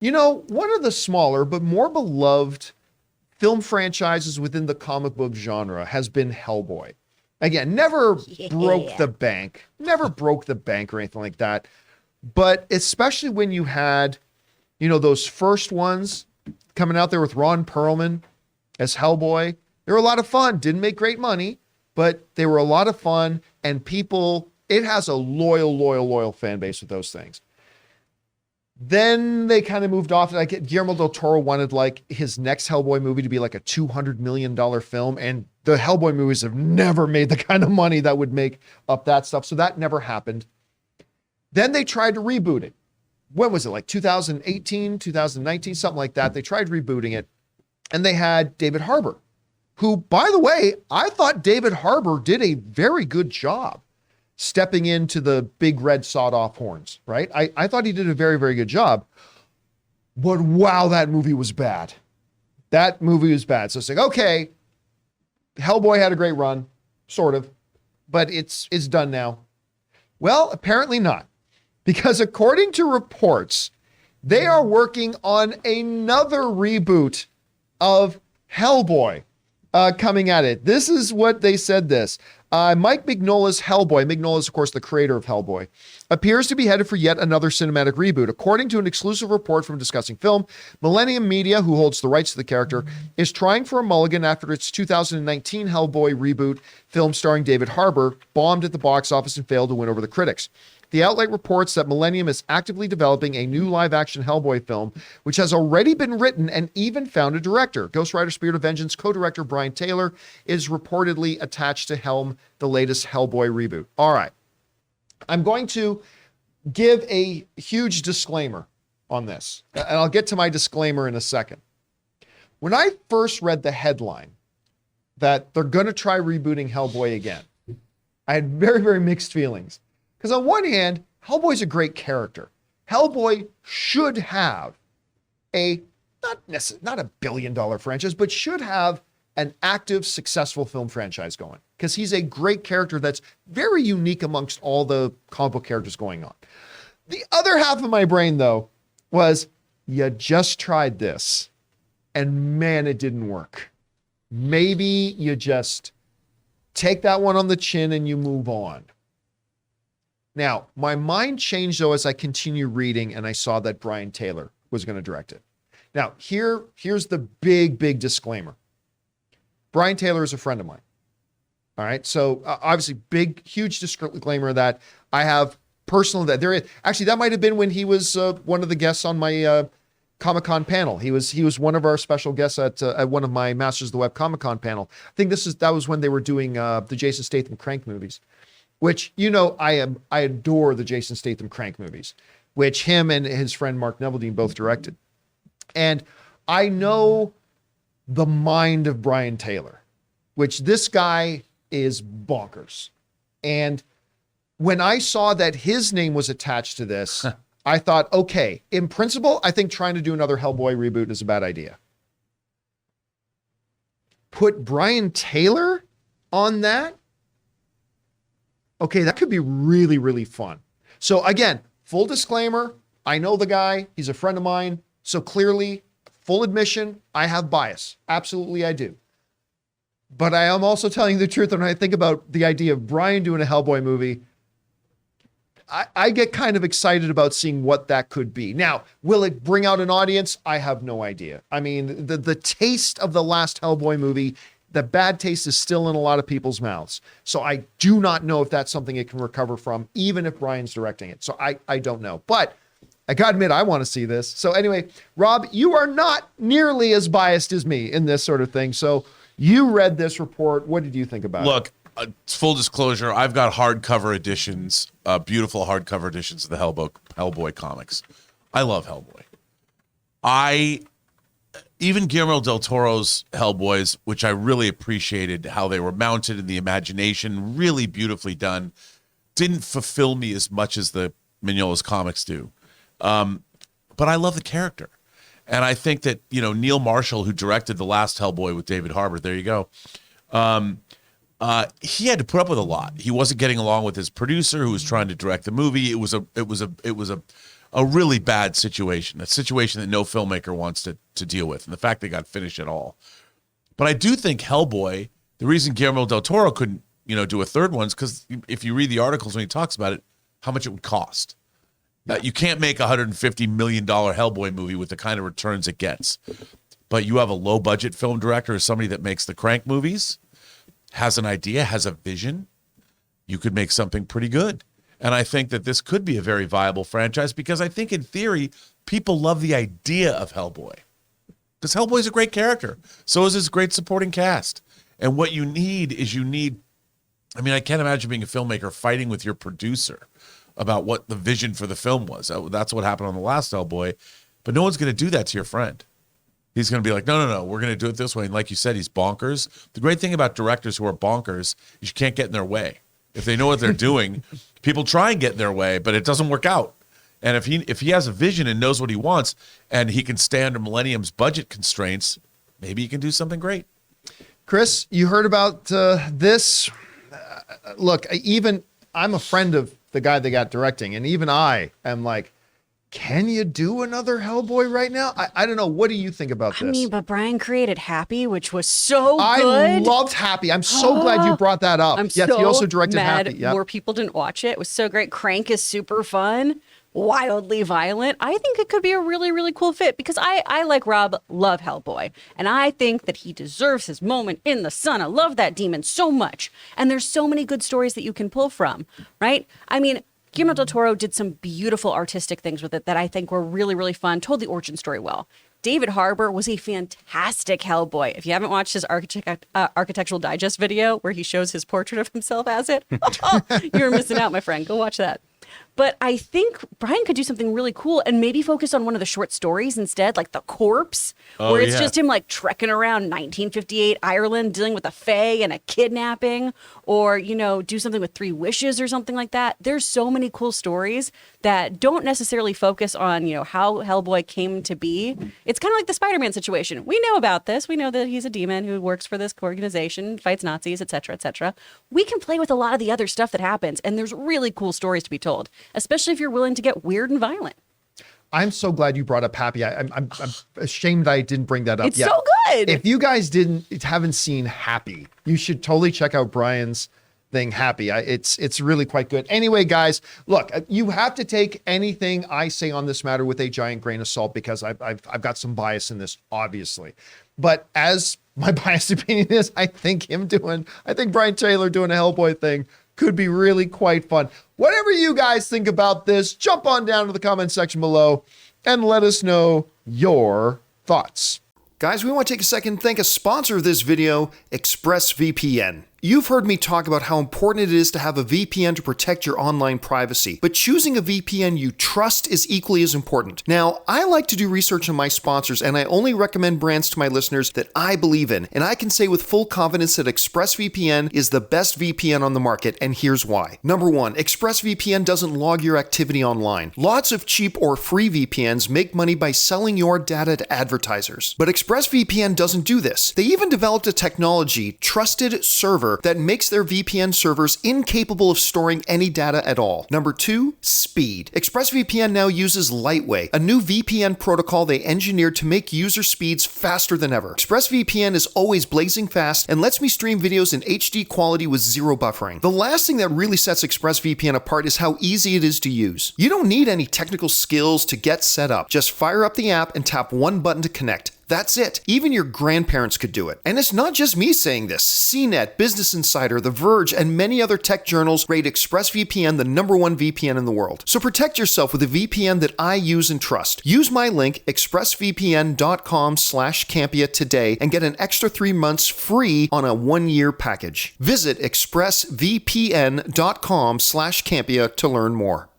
You know, one of the smaller but more beloved film franchises within the comic book genre has been Hellboy. Again, never broke the bank, or anything like that. But especially when you had, those first ones coming out there with Ron Perlman as Hellboy, they were a lot of fun. Didn't make great money, but they were a lot of fun. And it has a loyal fan base with those things. Then they kind of moved off. Like Guillermo del Toro wanted like his next Hellboy movie to be like a $200 million film. And the Hellboy movies have never made the kind of money that would make up that stuff. So that never happened. Then they tried to reboot it. When was it? Like 2018, 2019, something like that. They tried rebooting it. And they had David Harbour, who, by the way, I thought David Harbour did a very good job stepping into the big red sawed-off horns, right? I thought he did a very, very good job. But wow, that movie was bad. That movie was bad. So it's like, okay, Hellboy had a great run, sort of, but it's done now. Well, apparently not. Because according to reports, they are working on another reboot of Hellboy coming at it. This is what they said this. Mike Mignola's Hellboy, Mignola is, of course, the creator of Hellboy, appears to be headed for yet another cinematic reboot. According to an exclusive report from Discussing Film, Millennium Media, who holds the rights to the character, is trying for a mulligan after its 2019 Hellboy reboot film starring David Harbour bombed at the box office and failed to win over the critics. The outlet reports that Millennium is actively developing a new live-action Hellboy film, which has already been written and even found a director. Ghost Rider Spirit of Vengeance co-director Brian Taylor is reportedly attached to helm the latest Hellboy reboot. All right. I'm going to give a huge disclaimer on this, and I'll get to my disclaimer in a second. When I first read the headline that they're going to try rebooting Hellboy again, I had very, very mixed feelings. Because on one hand, Hellboy's a great character. Hellboy should have not a billion-dollar franchise, but should have an active, successful film franchise going. Because he's a great character that's very unique amongst all the comic book characters going on. The other half of my brain, though, was you just tried this, and man, it didn't work. Maybe you just take that one on the chin and you move on. Now, my mind changed, though, as I continue reading and I saw that Brian Taylor was going to direct it. Now, here's the big disclaimer. Brian Taylor is a friend of mine. All right. So obviously huge disclaimer that I have personal, that might have been when he was one of the guests on my Comic-Con panel. He was one of our special guests at one of my Masters of the Web Comic-Con panel. I think that was when they were doing the Jason Statham Crank movies. Which, I adore the Jason Statham Crank movies, which him and his friend Mark Neveldine both directed. And I know the mind of Brian Taylor, which this guy is bonkers. And when I saw that his name was attached to this, I thought, okay, in principle, I think trying to do another Hellboy reboot is a bad idea. Put Brian Taylor on that? Okay, that could be really, really fun. So again, full disclaimer, I know the guy, he's a friend of mine. So clearly, full admission, I have bias. Absolutely, I do. But I am also telling you the truth. When I think about the idea of Brian doing a Hellboy movie, I get kind of excited about seeing what that could be. Now, will it bring out an audience? I have no idea. I mean, the taste of the last Hellboy movie, the bad taste is still in a lot of people's mouths. So I do not know if that's something it can recover from, even if Brian's directing it. So I don't know. But I gotta admit, I want to see this. So anyway, Rob, you are not nearly as biased as me in this sort of thing. So you read this report. What did you think about it? Look, full disclosure, I've got hardcover editions, beautiful hardcover editions of the Hellboy comics. I love Hellboy. Even Guillermo del Toro's Hellboys, which I really appreciated how they were mounted in the imagination, really beautifully done, didn't fulfill me as much as the Mignola's comics do. But I love the character. And I think that, Neil Marshall, who directed the last Hellboy with David Harbour, there you go, he had to put up with a lot. He wasn't getting along with his producer who was trying to direct the movie. It was a a really bad situation, a situation that no filmmaker wants to deal with, and the fact they got finished at all. But I do think Hellboy, the reason Guillermo del Toro couldn't, do a third one is because if you read the articles when he talks about it, how much it would cost. You can't make a $150 million Hellboy movie with the kind of returns it gets. But you have a low-budget film director or somebody that makes the Crank movies, has an idea, has a vision, you could make something pretty good. And I think that this could be a very viable franchise because I think in theory, people love the idea of Hellboy. Because Hellboy's a great character. So is his great supporting cast. And what you need is I can't imagine being a filmmaker fighting with your producer about what the vision for the film was. That's what happened on the last Hellboy. But no one's going to do that to your friend. He's going to be like, no, we're going to do it this way. And like you said, he's bonkers. The great thing about directors who are bonkers is you can't get in their way. If they know what they're doing, people try and get in their way, but it doesn't work out. And if he has a vision and knows what he wants and he can stay under Millennium's budget constraints, maybe he can do something great. Chris, you heard about this? Look, I'm a friend of the guy that got directing, and even I am like, can you do another Hellboy right now? I don't know. What do you think about this? But Brian created Happy, which was so good. I loved Happy. I'm so glad you brought that up. Yes, he also directed mad Happy. Yep. More people didn't watch it. It was so great. Crank is super fun, wildly violent. I think it could be a really, really cool fit because I like Rob, love Hellboy. And I think that he deserves his moment in the sun. I love that demon so much. And there's so many good stories that you can pull from, right? Guillermo del Toro did some beautiful artistic things with it that I think were really, really fun, told the origin story well. David Harbour was a fantastic Hellboy. If you haven't watched his Architectural Digest video where he shows his portrait of himself as it, you're missing out, my friend. Go watch that. But I think Brian could do something really cool and maybe focus on one of the short stories instead, like The Corpse, where it's just him like trekking around 1958 Ireland, dealing with a fae and a kidnapping, or, do something with 3 Wishes or something like that. There's so many cool stories that don't necessarily focus on, how Hellboy came to be. It's kind of like the Spider-Man situation. We know about this. We know that he's a demon who works for this organization, fights Nazis, et cetera, et cetera. We can play with a lot of the other stuff that happens, and there's really cool stories to be told, especially if you're willing to get weird and violent. I'm so glad you brought up Happy. I'm ashamed I didn't bring that up. It's so good. If you guys haven't seen Happy, you should totally check out Brian's thing, Happy. It's really quite good. Anyway, guys, look, you have to take anything I say on this matter with a giant grain of salt because I've got some bias in this, obviously. But as my biased opinion is, I think Brian Taylor doing a Hellboy thing could be really quite fun. Whatever you guys think about this, jump on down to the comment section below and let us know your thoughts. Guys, we want to take a second and thank a sponsor of this video, ExpressVPN. You've heard me talk about how important it is to have a VPN to protect your online privacy, but choosing a VPN you trust is equally as important. Now, I like to do research on my sponsors, and I only recommend brands to my listeners that I believe in, and I can say with full confidence that ExpressVPN is the best VPN on the market, and here's why. Number 1, ExpressVPN doesn't log your activity online. Lots of cheap or free VPNs make money by selling your data to advertisers, but ExpressVPN doesn't do this. They even developed a technology, Trusted Server, that makes their VPN servers incapable of storing any data at all. Number 2, speed. ExpressVPN now uses Lightway, a new VPN protocol they engineered to make user speeds faster than ever. ExpressVPN is always blazing fast and lets me stream videos in HD quality with zero buffering. The last thing that really sets ExpressVPN apart is how easy it is to use. You don't need any technical skills to get set up. Just fire up the app and tap one button to connect. That's it. Even your grandparents could do it. And it's not just me saying this. CNET, Business Insider, The Verge, and many other tech journals rate ExpressVPN the #1 VPN in the world. So protect yourself with a VPN that I use and trust. Use my link, expressvpn.com/Campea today and get an extra 3 months free on a 1-year package. Visit expressvpn.com/Campea to learn more.